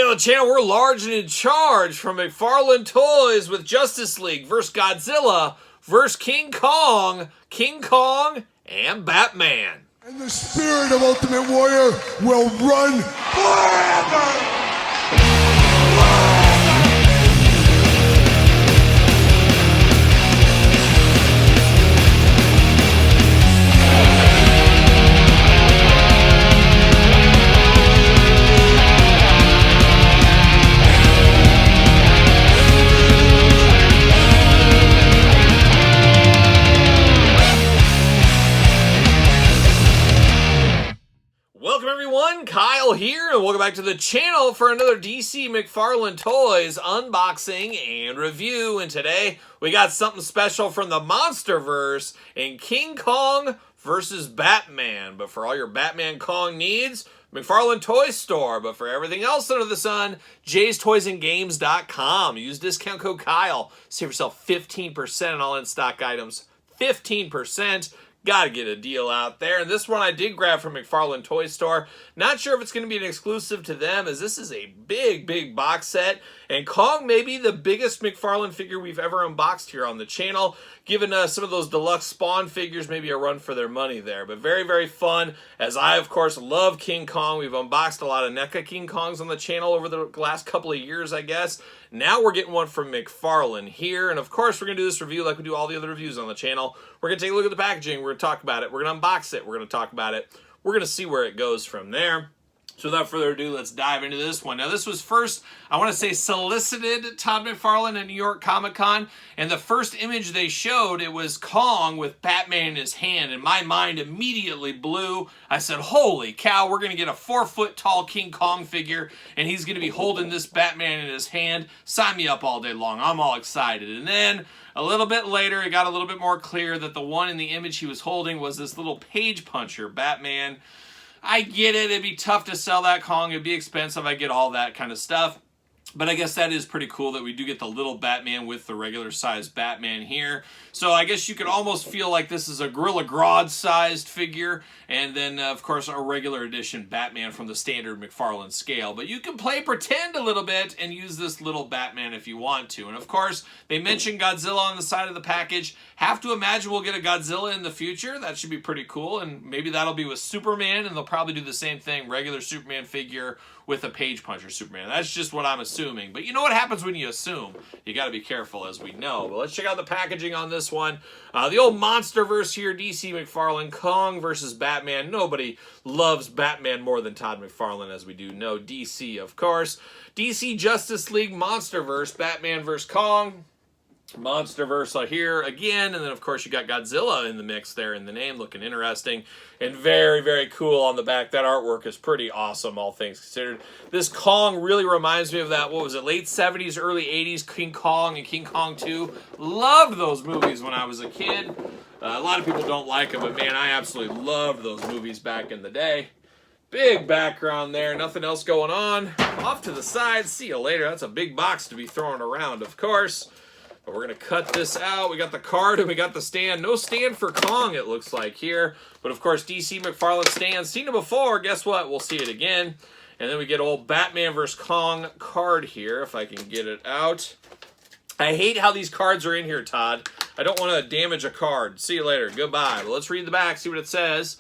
to the channel. We're large and in charge from McFarlane Toys with Justice League versus Godzilla versus King Kong, and Batman. And the spirit of Ultimate Warrior will run forever! Welcome everyone, Kyle here, and welcome back to the channel for another DC McFarlane Toys unboxing and review. And today we got something special from the Monsterverse in King Kong versus Batman. But for all your Batman Kong needs, McFarlane Toy Store. But for everything else under the sun, jaystoysandgames.com. Use discount code Kyle. Save yourself 15% on all in-stock items. 15%. Gotta get a deal out there. And this one I did grab from McFarlane Toy Store. Not sure if it's going to be an exclusive to them, as this is a big box set. And Kong may be the biggest McFarlane figure we've ever unboxed here on the channel. Giving some of those deluxe Spawn figures maybe a run for their money there. But very fun, as I, of course, love King Kong. We've unboxed a lot of NECA King Kongs on the channel over the last couple of years, I guess. Now we're getting one from McFarlane here. And, of course, we're going to do this review like we do all the other reviews on the channel. We're going to take a look at the packaging. We're going to talk about it. We're going to unbox it. We're going to talk about it. We're going to see where it goes from there. So without further ado, let's dive into this one. Now, this was first, I want to say, solicited Todd McFarlane at New York Comic Con. And the first image they showed, it was Kong with Batman in his hand. And my mind immediately blew. I said, holy cow, we're going to get a 4-foot-tall King Kong figure. And he's going to be holding this Batman in his hand. Sign me up all day long. I'm all excited. And then a little bit later, it got a little bit more clear that the one in the image he was holding was this little page puncher Batman. I get it. It'd be tough to sell that Kong. It'd be expensive. I get all that kind of stuff. But I guess that is pretty cool that we do get the little Batman with the regular sized Batman here. So I guess you could almost feel like this is a Gorilla Grodd sized figure. And then, of course, a regular edition Batman from the standard McFarlane scale. But you can play pretend a little bit and use this little Batman if you want to. And, of course, they mentioned Godzilla on the side of the package. Have to imagine we'll get a Godzilla in the future. That should be pretty cool. And maybe that'll be with Superman. And they'll probably do the same thing. Regular Superman figure with a page puncher Superman. That's just what I'm assuming. But you know what happens when you assume. You got to be careful, as we know. But let's check out the packaging on this one. The old Monsterverse here, DC McFarlane, Kong versus Batman. Nobody loves Batman more than Todd McFarlane, as we do know. DC, of course. DC Justice League Monsterverse, Batman versus Kong. Monsterverse here again, and then of course you got Godzilla in the mix there in the name, looking interesting and very cool on the back. That artwork is pretty awesome, all things considered. This Kong really reminds me of that, what was it, late 70s, early 80s King Kong and King Kong 2. Loved those movies when I was a kid. A lot of people don't like them, but man, I absolutely loved those movies back in the day. Big background there, nothing else going on. Off to the side, see you later. That's a big box to be throwing around, of course. But we're going to cut this out. We got the card and we got the stand. No stand for Kong, it looks like here. But of course, DC McFarlane stand. Seen it before. Guess what? We'll see it again. And then we get old Batman vs. Kong card here, if I can get it out. I hate how these cards are in here, Todd. I don't want to damage a card. See you later. Goodbye. But let's read the back, see what it says.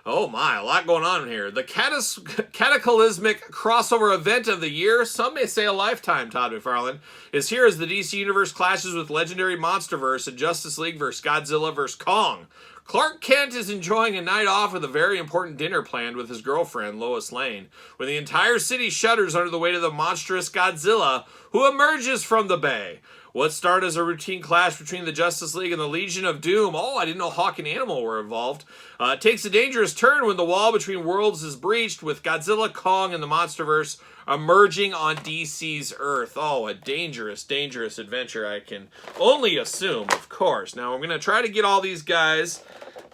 Oh my, a lot going on here. The cataclysmic crossover event of the year, some may say a lifetime, Todd McFarlane, is here as the DC Universe clashes with legendary Monsterverse and Justice League vs. Godzilla vs. Kong. Clark Kent is enjoying a night off with a very important dinner planned with his girlfriend, Lois Lane, when the entire city shudders under the weight of the monstrous Godzilla, who emerges from the bay. What started as a routine clash between the Justice League and the Legion of Doom, oh, I didn't know Hawk and Animal were involved, takes a dangerous turn when the wall between worlds is breached, with Godzilla, Kong, and the Monsterverse emerging on DC's Earth. Oh, a dangerous adventure, I can only assume, of course. Now, I'm going to try to get all these guys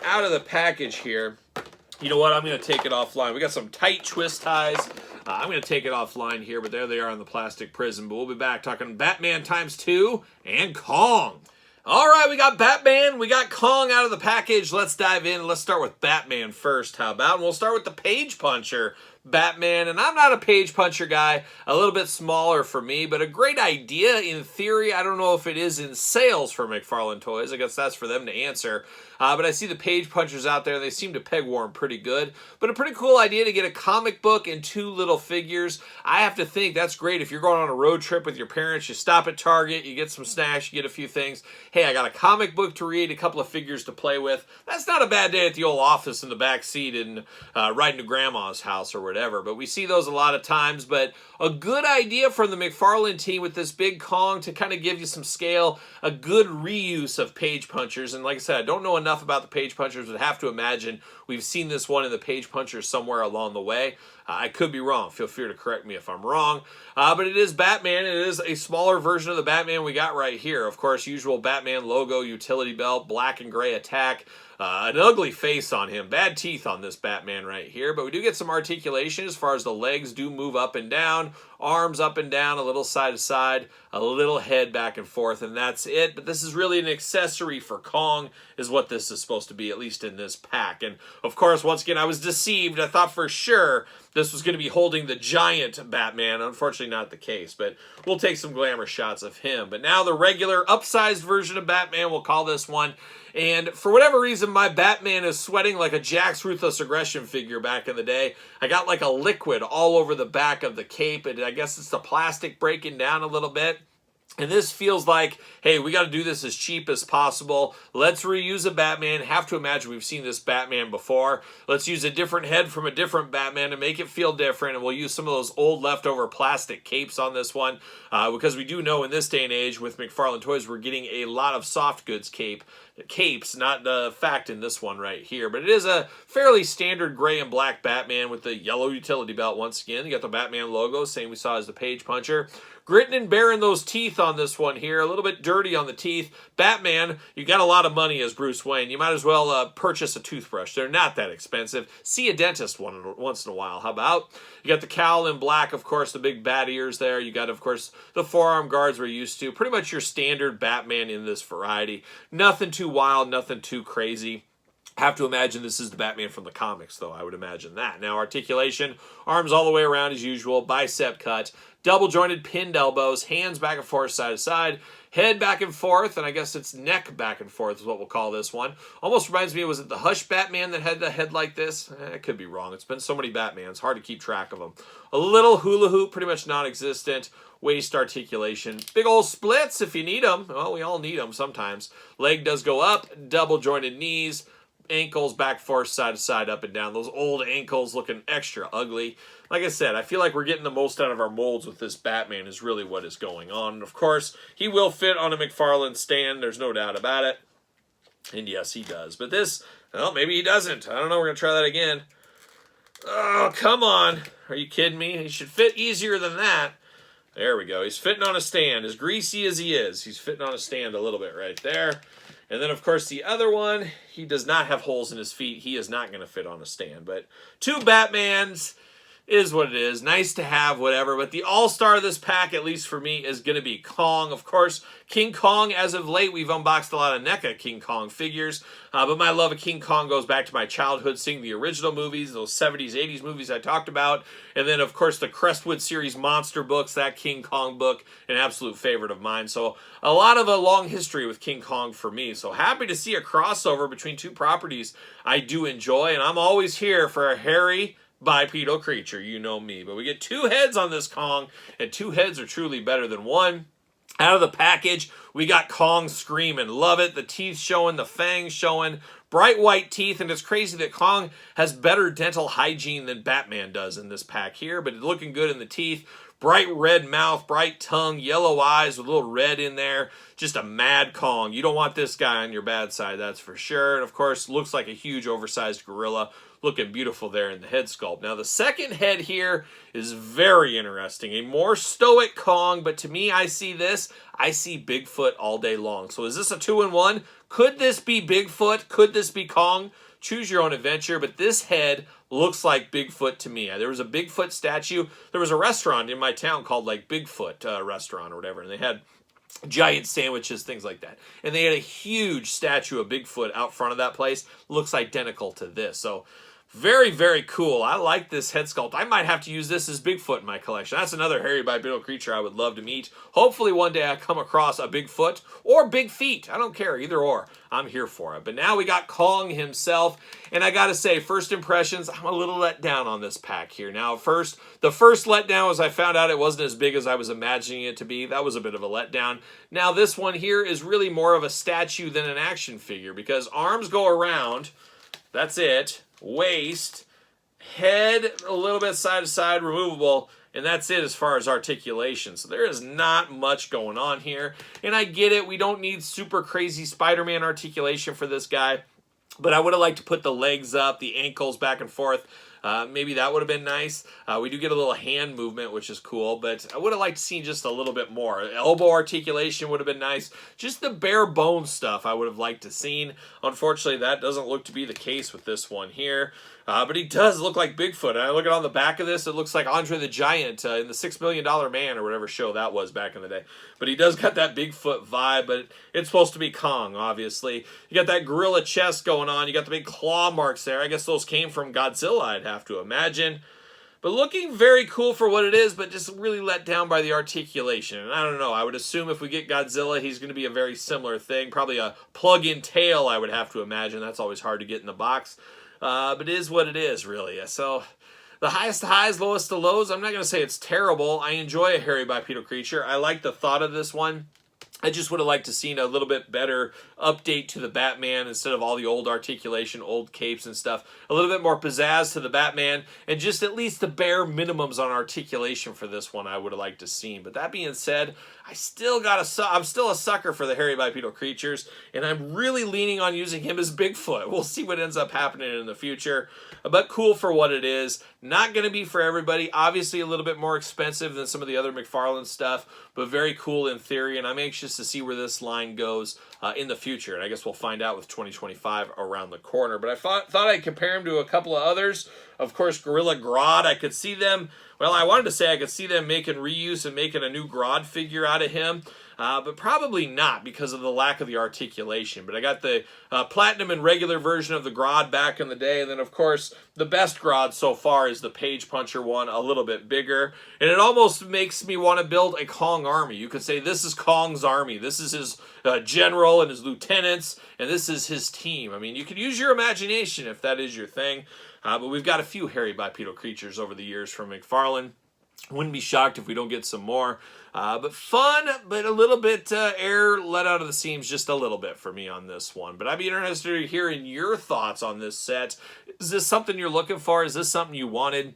out of the package here. You know what? I'm going to take it offline. We got some tight twist ties. I'm going to take it offline here, but there they are on the plastic prison. But we'll be back talking Batman ×2 and Kong. All right, we got Batman, we got Kong out of the package. Let's dive in. Let's start with Batman first. How about? And we'll start with the page puncher Batman, and I'm not a page puncher guy, a little bit smaller for me, but a great idea in theory. I don't know if it is in sales for McFarlane Toys. I guess that's for them to answer. But I see the page punchers out there, they seem to peg warm pretty good. But a pretty cool idea to get a comic book and 2 little figures. I have to think that's great if you're going on a road trip with your parents, you stop at Target, you get some snacks, you get a few things. Hey, I got a comic book to read, a couple of figures to play with. That's not a bad day at the old office in the back seat and riding to grandma's house or whatever. But we see those a lot of times. But a good idea from the McFarlane team with this big Kong to kind of give you some scale, a good reuse of page punchers. And like I said, I don't know enough about the page punchers, but have to imagine we've seen this one in the page punchers somewhere along the way. I could be wrong. Feel free to correct me if I'm wrong. But it is Batman. It is a smaller version of the Batman we got right here. Of course, usual Batman logo, utility belt, black and gray attack. An ugly face on him. Bad teeth on this Batman right here. But we do get some articulation as far as the legs do move up and down. Arms up and down, a little side to side, a little head back and forth, and that's it. But this is really an accessory for Kong, is what this is supposed to be, at least in this pack. And, of course, once again, I was deceived. I thought for sure this was going to be holding the giant Batman. Unfortunately, not the case, but we'll take some glamour shots of him. But now the regular upsized version of Batman, we'll call this one. And for whatever reason, my Batman is sweating like a Jakks Ruthless Aggression figure back in the day. I got like a liquid all over the back of the cape, and I guess it's the plastic breaking down a little bit. And this feels like, hey, we got to do this as cheap as possible. Let's reuse a Batman. Have to imagine we've seen this Batman before. Let's use a different head from a different Batman to make it feel different. And we'll use some of those old leftover plastic capes on this one. Because we do know in this day and age with McFarlane Toys, we're getting a lot of soft goods capes, not the fact in this one right here. But it is a fairly standard gray and black Batman with the yellow utility belt once again. You got the Batman logo, same we saw as the page puncher. Gritting and bearing those teeth on this one here. A little bit dirty on the teeth. Batman, you got a lot of money as Bruce Wayne. You might as well purchase a toothbrush. They're not that expensive. See a dentist once in a while. How about? You got the cowl in black, of course, the big bat ears there. You got, of course, the forearm guards we're used to. Pretty much your standard Batman in this variety. Nothing too wild, nothing too crazy. Have to imagine this is the Batman from the comics, though. I would imagine that. Now, articulation, arms all the way around as usual, bicep cut, double-jointed pinned elbows, hands back and forth, side to side, head back and forth, and I guess it's neck back and forth is what we'll call this one. Almost reminds me, was it the Hush Batman that had the head like this? I could be wrong. It's been so many Batmans. Hard to keep track of them. A little hula hoop, pretty much non-existent. Waist articulation. Big old splits if you need them. Well, we all need them sometimes. Leg does go up, double-jointed knees, ankles back forth, side to side, up and down. Those old ankles looking extra ugly. Like I said, I feel like we're getting the most out of our molds with this Batman is really what is going on. And of course, he will fit on a McFarlane stand. There's no doubt about it. And yes, he does. But this, well, maybe he doesn't. I don't know. We're going to try that again. Oh, come on. Are you kidding me? He should fit easier than that. There we go. He's fitting on a stand. As greasy as he is, he's fitting on a stand a little bit right there. And then, of course, the other one, he does not have holes in his feet. He is not going to fit on a stand. But 2 Batmans is what it is. Nice to have, whatever. But the all-star of this pack, at least for me, is going to be Kong. Of course, King Kong, as of late, we've unboxed a lot of NECA King Kong figures. But my love of King Kong goes back to my childhood, seeing the original movies, those 70s, 80s movies I talked about. And then, of course, the Crestwood series monster books, that King Kong book, an absolute favorite of mine. So a lot of a long history with King Kong for me. So happy to see a crossover between 2 properties I do enjoy. And I'm always here for a hairy bipedal creature. You know me. But we get 2 heads on this Kong, and 2 heads are truly better than one. Out of the package, we got Kong screaming. Love it. The teeth showing, the fangs showing. Bright white teeth, and it's crazy that Kong has better dental hygiene than Batman does in this pack here, but it's looking good in the teeth. Bright red mouth, bright tongue, yellow eyes with a little red in there. Just a mad Kong. You don't want this guy on your bad side, that's for sure. And of course, looks like a huge oversized gorilla. Looking beautiful there in the head sculpt. Now, the second head here is very interesting. A more stoic Kong, but to me, I see Bigfoot all day long. So is this a 2-in-1? Could this be Bigfoot? Could this be Kong? Choose your own adventure, but this head looks like Bigfoot to me. There was a Bigfoot statue. There was a restaurant in my town called like Bigfoot restaurant or whatever, and they had giant sandwiches, things like that. And they had a huge statue of Bigfoot out front of that place. Looks identical to this. So Very, very cool. I like this head sculpt. I might have to use this as Bigfoot in my collection. That's another hairy bipedal creature I would love to meet. Hopefully one day I come across a Bigfoot or big feet. I don't care, either or. I'm here for it. But now we got Kong himself. And I gotta say, first impressions, I'm a little let down on this pack here. Now, the first letdown was I found out it wasn't as big as I was imagining it to be. That was a bit of a letdown. Now, this one here is really more of a statue than an action figure because arms go around. That's it. Waist, head a little bit side to side, removable, and that's it as far as articulation. So there is not much going on here. And I get it, we don't need super crazy Spider-Man articulation for this guy, but I would have liked to put the legs up, the ankles back and forth. Maybe that would have been nice. We do get a little hand movement, which is cool, but I would have liked to see just a little bit more. Elbow articulation would have been nice. Just the bare bones stuff I would have liked to seen. Unfortunately, that doesn't look to be the case with this one here. But he does look like Bigfoot. And I look at on the back of this, it looks like Andre the Giant in the $6 Million Man or whatever show that was back in the day. But he does got that Bigfoot vibe, but it's supposed to be Kong, obviously. You got that gorilla chest going on. You got the big claw marks there. I guess those came from Godzilla, I'd have to imagine. But looking very cool for what it is, but just really let down by the articulation. And I don't know, I would assume if we get Godzilla, he's going to be a very similar thing. Probably a plug-in tail, I would have to imagine. That's always hard to get in the box. But it is what it is, really. So the highest to highs, lowest to lows, I'm not going to say it's terrible. I enjoy a hairy bipedal creature. I like the thought of this one. I just would have liked to seen a little bit better update to the Batman instead of all the old articulation, old capes and stuff. A little bit more pizzazz to the Batman, and just at least the bare minimums on articulation for this one I would have liked to seen. But that being said, I'm still a sucker for the hairy bipedal creatures, and I'm really leaning on using him as Bigfoot. We'll see what ends up happening in the future, but cool for what it is. Not going to be for everybody. Obviously a little bit more expensive than some of the other McFarlane stuff, but very cool in theory, and I'm anxious to see where this line goes in the future. And I guess we'll find out with 2025 around the corner. But I thought I'd compare him to a couple of others. Of course, Gorilla Grodd, I could see them, well, I wanted to say I could see them making reuse and making a new Grodd figure out of him. But probably not because of the lack of the articulation. But I got the platinum and regular version of the Grodd back in the day. And then, of course, the best Grodd so far is the Page Puncher one, a little bit bigger. And it almost makes me want to build a Kong army. You could say this is Kong's army. This is his general and his lieutenants. And this is his team. I mean, you could use your imagination if that is your thing. But we've got a few hairy bipedal creatures over the years from McFarlane. Wouldn't be shocked if we don't get some more. But fun, but a little bit air let out of the seams just a little bit for me on this one. But I'd be interested in hearing your thoughts on this set. Is this something you're looking for? Is this something you wanted?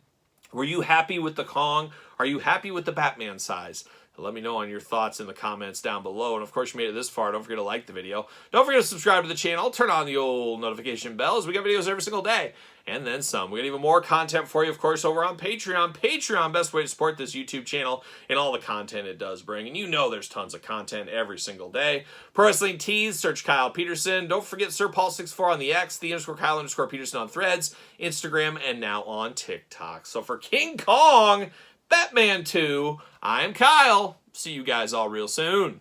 Were you happy with the Kong? Are you happy with the Batman size? Let me know on your thoughts in the comments down below. And of course, you made it this far. Don't forget to like the video. Don't forget to subscribe to the channel. Turn on the old notification bells. We got videos every single day. And then some. We got even more content for you, of course, over on Patreon. Patreon, best way to support this YouTube channel and all the content it does bring. And you know there's tons of content every single day. Pro Wrestling Tees, search Kyle Peterson. Don't forget SirPaul64 on the X, the _Kyle_Peterson on Threads, Instagram, and now on TikTok. So for King Kong, Batman 2, I'm Kyle. See you guys all real soon.